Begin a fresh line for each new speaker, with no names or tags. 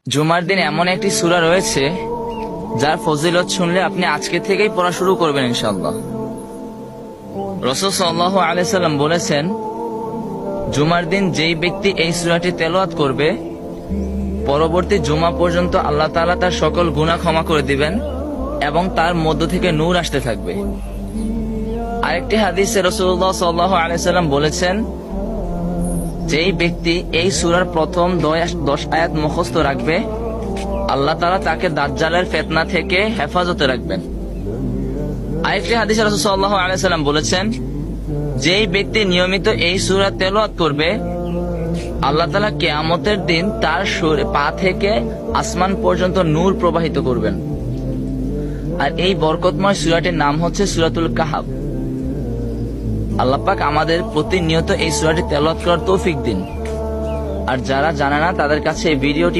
জুমার দিন এমন একটি সূরা রয়েছে যার ফজিলত শুনলে আপনি আজকে থেকেই পড়া শুরু করবেন ইনশাআল্লাহ। রাসূল সাল্লাল্লাহু আলাইহি সাল্লাম বলেছেন, জুমার দিন যেই ব্যক্তি এই সূরাটি তেলাওয়াত করবে পরবর্তী জুমা পর্যন্ত আল্লাহ তাআলা তার সকল গুনাহ ক্ষমা করে দিবেন এবং তার মধ্য থেকে নূর আসতে থাকবে। আরেকটি হাদিসে রাসূলুল্লাহ সাল্লাল্লাহু আলাইহি সাল্লাম বলেছেন, যেই ব্যক্তি এই সূরার প্রথম 10 আয়াত মুখস্থ রাখবে আল্লাহ তাআলা তাকে দাজ্জালের ফিতনা থেকে হেফাজতে রাখবেন। আরেকটি হাদিসে রাসূল সাল্লাল্লাহু আলাইহি সাল্লাম বলেছেন, যেই ব্যক্তি নিয়মিত এই সূরা তেলাওয়াত করবে আল্লাহ তাআলা কিয়ামতের দিন তার পা থেকে আসমান পর্যন্ত নূর প্রবাহিত করবেন। আর এই বরকতময় সূরাটির নাম হচ্ছে সূরাতুল কাহফ। আল্লাহ পাক আমাদের প্রতিনিয়ত এই সূরাটি তেলাওয়াত করার তৌফিক দিন। আর যারা জানে না তাদের কাছে এই ভিডিওটি